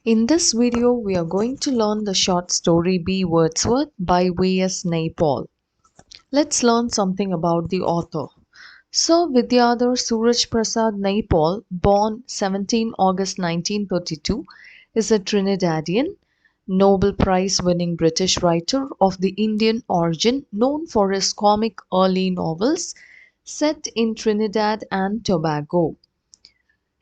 In this video, we are going to learn the short story Be Wordsworth by V.S. Naipaul. Let's learn something about the author. Sir Vidyadhar Suraj Prasad Naipaul, born 17 August 1932, is a Trinidadian, Nobel Prize winning British writer of the Indian origin known for his comic early novels set in Trinidad and Tobago.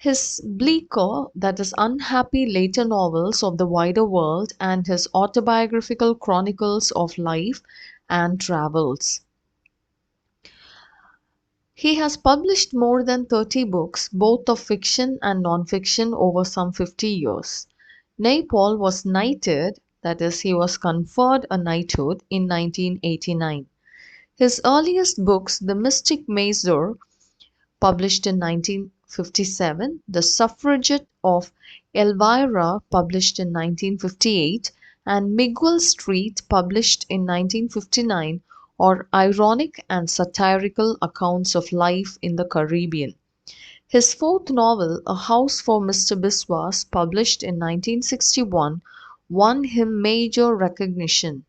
His bleaker, that is unhappy later novels of the wider world and his autobiographical chronicles of life and travels. He has published more than 30 books, both of fiction and non-fiction, over some 50 years. Naipaul was knighted, that is, he was conferred a knighthood in 1989. His earliest books, The Mystic Mazur, published in 1957, The Suffragette of Elvira, published in 1958, and Miguel Street, published in 1959, are ironic and satirical accounts of life in the Caribbean. His fourth novel, A House for Mr. Biswas, published in 1961, won him major recognition.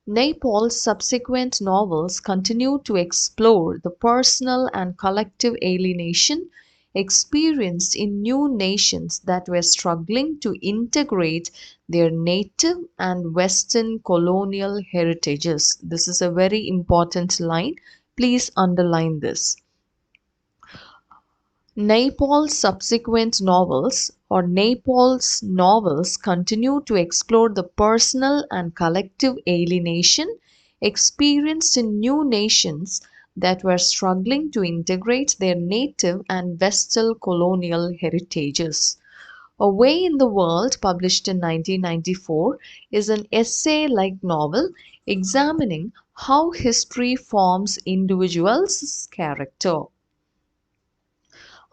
Naipaul's subsequent novels continued to explore the personal and collective alienation experienced in new nations that were struggling to integrate their native and Western colonial heritages. This is a very important line. Please underline this. Naipaul's novels continue to explore the personal and collective alienation experienced in new nations that were struggling to integrate their native and Western colonial heritages. Away in the World, published in 1994, is an essay-like novel examining how history forms individuals' character.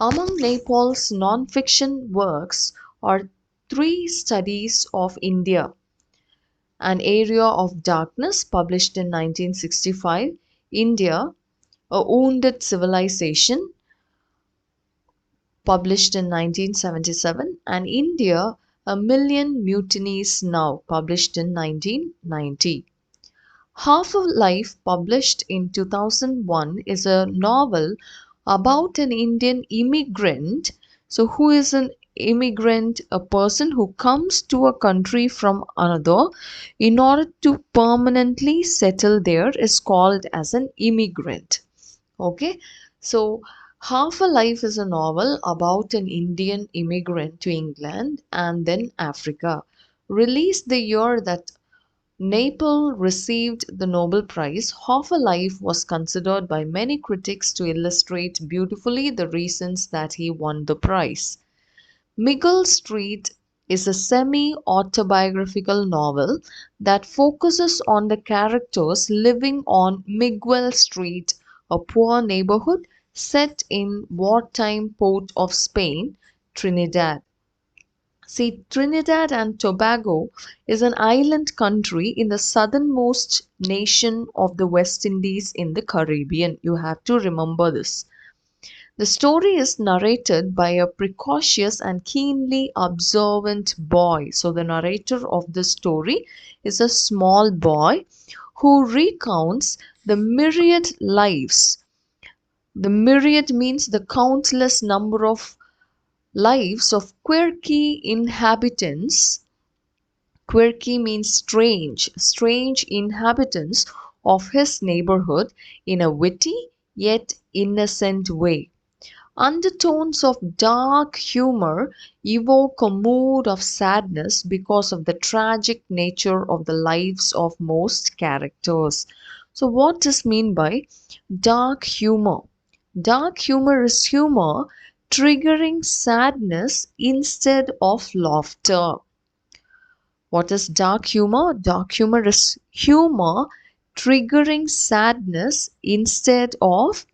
Among Naipaul's non-fiction works are Three Studies of India, An Area of Darkness, published in 1965, India, A Wounded Civilization, published in 1977, and India, A Million Mutinies Now, published in 1990. Half a Life, published in 2001, is a novel about an Indian immigrant. So, who is an immigrant? A person who comes to a country from another in order to permanently settle there is called as an immigrant. Okay, so Half a Life is a novel about an Indian immigrant to England and then Africa. Released the year that Naipaul received the Nobel Prize, Half a Life was considered by many critics to illustrate beautifully the reasons that he won the prize. Miguel Street is a semi-autobiographical novel that focuses on the characters living on Miguel Street, a poor neighborhood set in wartime port of Spain, Trinidad. See, Trinidad and Tobago is an island country in the southernmost nation of the West Indies in the Caribbean. You have to remember this. The story is narrated by a precocious and keenly observant boy. So, the narrator of the story is a small boy who recounts the myriad lives. The myriad means the countless number of lives of quirky inhabitants. Quirky means strange inhabitants of his neighborhood in a witty yet innocent way. Undertones of dark humor evoke a mood of sadness because of the tragic nature of the lives of most characters. So, what does mean by dark humor? Dark humor is humor triggering sadness instead of laughter. What is dark humor? Dark humor is humor triggering sadness instead of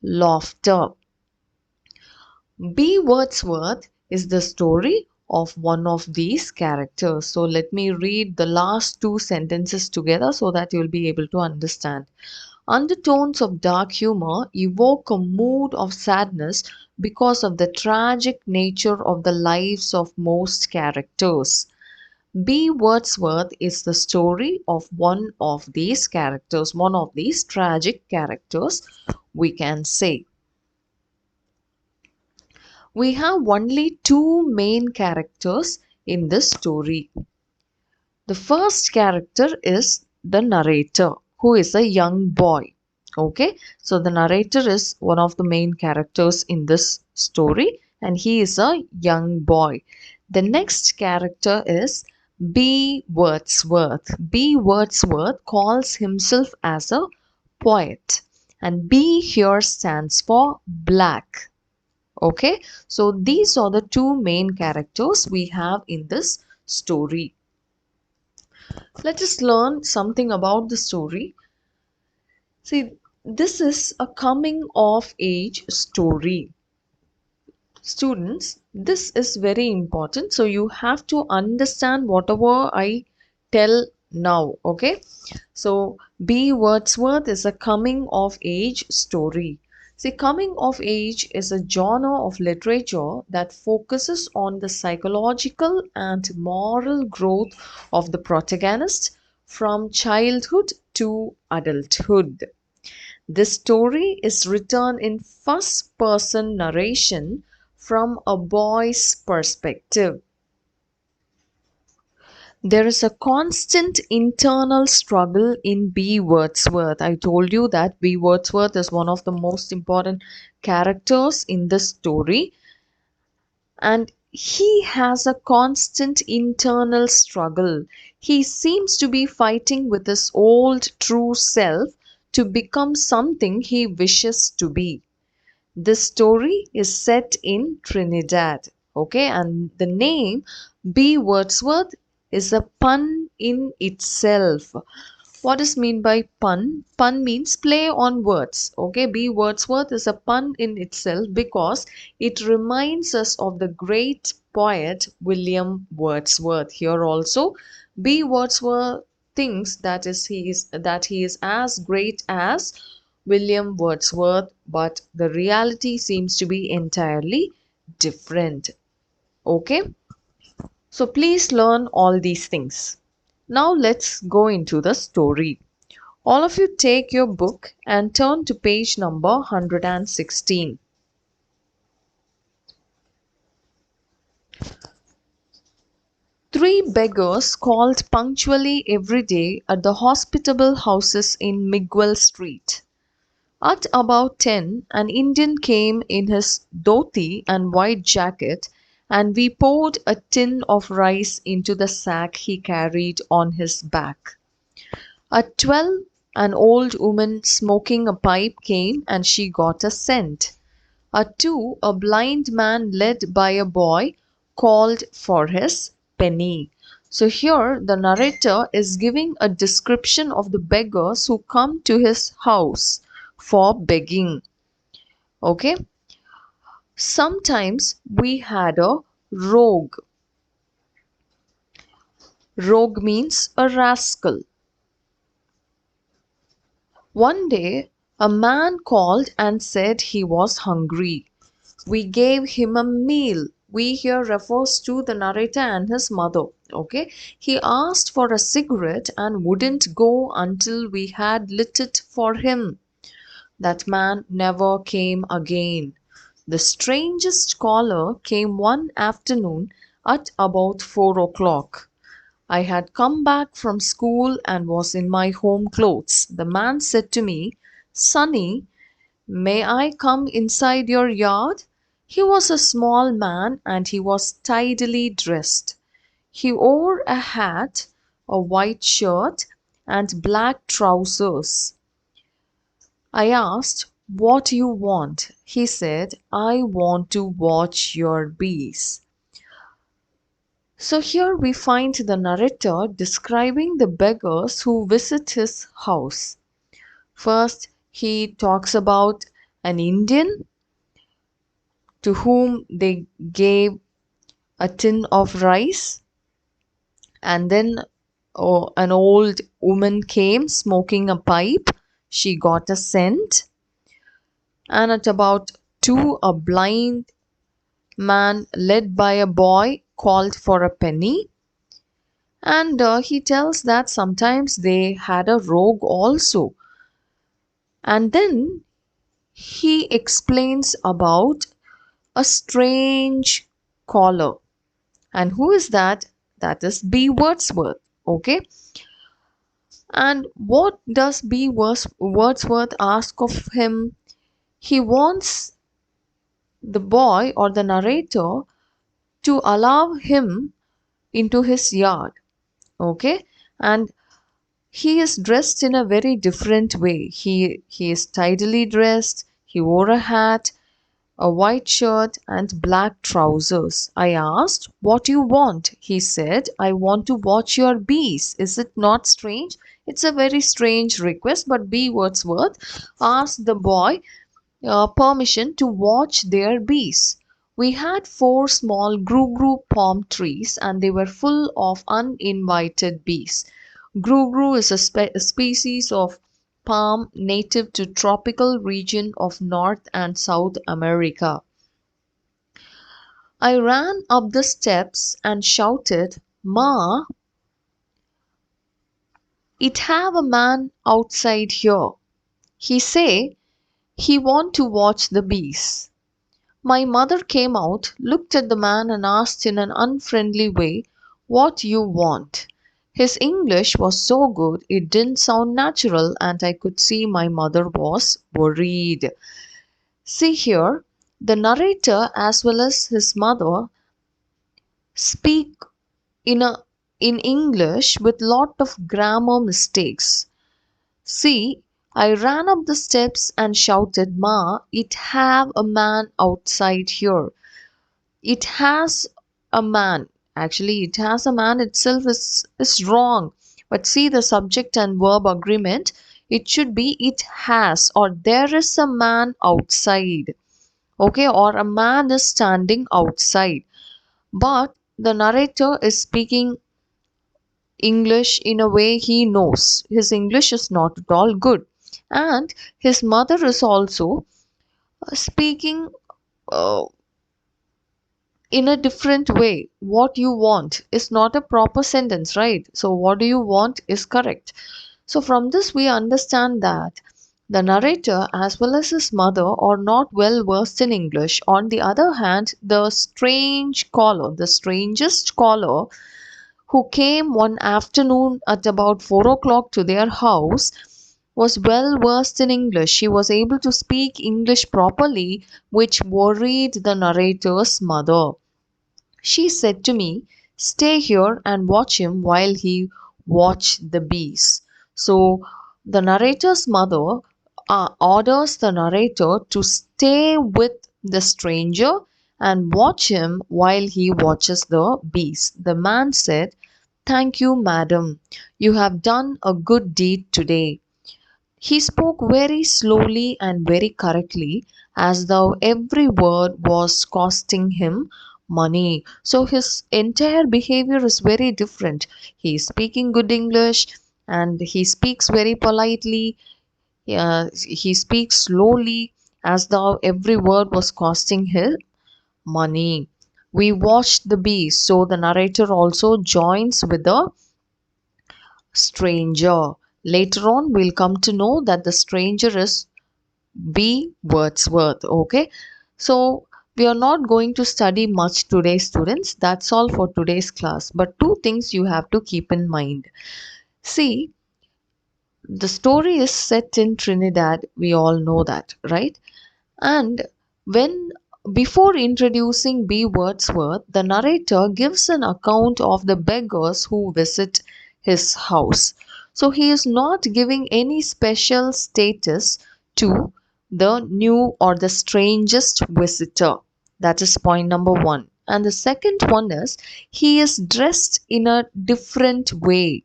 laughter. Be Wordsworth is the story of one of these characters. So let me read the last two sentences together so that you'll be able to understand. Undertones of dark humor evoke a mood of sadness because of the tragic nature of the lives of most characters. B. Wordsworth is the story of one of these characters, one of these tragic characters, we can say. We have only two main characters in this story. The first character is the narrator, who is a young boy. Okay, so the narrator is one of the main characters in this story, and he is a young boy. The next character is B. Wordsworth. B. Wordsworth calls himself as a poet, and B here stands for black. Okay, so these are the two main characters we have in this story. Let us learn something about the story. See, this is a coming of age story. Students, this is very important. So you have to understand whatever I tell now. Okay. So B. Wordsworth is a coming of age story. See, coming of age is a genre of literature that focuses on the psychological and moral growth of the protagonist from childhood to adulthood. This story is written in first person narration from a boy's perspective. There is a constant internal struggle in B. Wordsworth. I told you that B. Wordsworth is one of the most important characters in this story, and he has a constant internal struggle. He seems to be fighting with his old true self to become something he wishes to be. This story is set in Trinidad. Okay, and the name B. Wordsworth is a pun in itself. What is mean by pun? Pun means play on words. Okay, B. Wordsworth is a pun in itself because it reminds us of the great poet William Wordsworth. Here also, B. Wordsworth thinks that he is as great as William Wordsworth, but the reality seems to be entirely different. Okay, so please learn all these things. Now let's go into the story. All of you take your book and turn to page number 116. Three beggars called punctually every day at the hospitable houses in Miguel Street. At about 10, an Indian came in his dhoti and white jacket, and we poured a tin of rice into the sack he carried on his back. At 12, an old woman smoking a pipe came and she got a cent. At 2, a blind man led by a boy called for his penny. So here the narrator is giving a description of the beggars who come to his house for begging. Okay. Sometimes we had a rogue. Rogue means a rascal. One day, a man called and said he was hungry. We gave him a meal. We here refers to the narrator and his mother. Okay, he asked for a cigarette and wouldn't go until we had lit it for him. That man never came again. The strangest caller came one afternoon at about 4 o'clock. I had come back from school and was in my home clothes. The man said to me, "Sonny, may I come inside your yard?" He was a small man and he was tidily dressed. He wore a hat, a white shirt, and black trousers. I asked, "What you want?" He said, "I want to watch your bees." So here we find the narrator describing the beggars who visit his house. First, he talks about an Indian to whom they gave a tin of rice, and then an old woman came smoking a pipe. She got a cent, and at about to a blind man led by a boy called for a penny. And he tells that sometimes they had a rogue also. And then he explains about a strange caller. And who is that? That is B. Wordsworth. Okay. And what does Wordsworth ask of him? He wants the boy or the narrator to allow him into his yard. Okay. And he is dressed in a very different way. He is tidily dressed. He wore a hat, a white shirt, and black trousers. I asked, "What you want?" He said, "I want to watch your bees." Is it not strange? It's a very strange request, but B. Wordsworth asked the boy permission to watch their bees. We had four small gru palm trees, and they were full of uninvited bees. Gru is a species of palm native to tropical region of North and South America. I ran up the steps and shouted, "Ma, it have a man outside here. He say he want to watch the bees." My mother came out, looked at the man and asked in an unfriendly way, "What you want?" His English was so good it didn't sound natural, and I could see my mother was worried. See here, the narrator as well as his mother speak in a in English with lot of grammar mistakes. See, I ran up the steps and shouted, "Ma, it have a man outside here." It has a man. Actually, it has a man itself is wrong. But see the subject and verb agreement. It should be it has or there is a man outside. Okay, or a man is standing outside. But the narrator is speaking English in a way he knows. His English is not at all good. And his mother is also speaking uh, in a different way. What you want is not a proper sentence, right? So what do you want is correct. So from this we understand that the narrator as well as his mother are not well versed in English. On the other hand, the strange caller, the strangest caller who came one afternoon at about 4 o'clock to their house was well versed in English. She was able to speak English properly, which worried the narrator's mother. She said to me, "Stay here and watch him while he watch the bees." So the narrator's mother orders the narrator to stay with the stranger and watch him while he watches the bees. The man said, "Thank you, madam. You have done a good deed today." He spoke very slowly and very correctly, as though every word was costing him money. So his entire behavior is very different. He is speaking good English and he speaks very politely. He speaks slowly, as though every word was costing him money. We watched the bees, so the narrator also joins with the stranger. Later on, we'll come to know that the stranger is B. Wordsworth. Okay, so we are not going to study much today, students. That's all for today's class. But two things you have to keep in mind. See, the story is set in Trinidad. We all know that, right? And when before introducing B. Wordsworth, the narrator gives an account of the beggars who visit his house. So he is not giving any special status to the new or the strangest visitor. That is point number one. And the second one is he is dressed in a different way.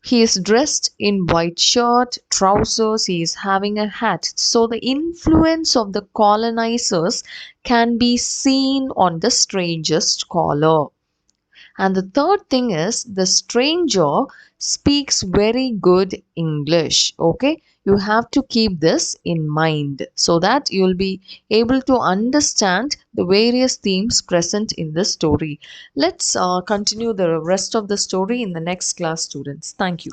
He is dressed in white shirt, trousers, he is having a hat. So the influence of the colonizers can be seen on the strangest caller. And the third thing is the stranger speaks very good English. Okay, you have to keep this in mind so that you'll be able to understand the various themes present in the story. Let's continue the rest of the story in the next class, students. Thank you.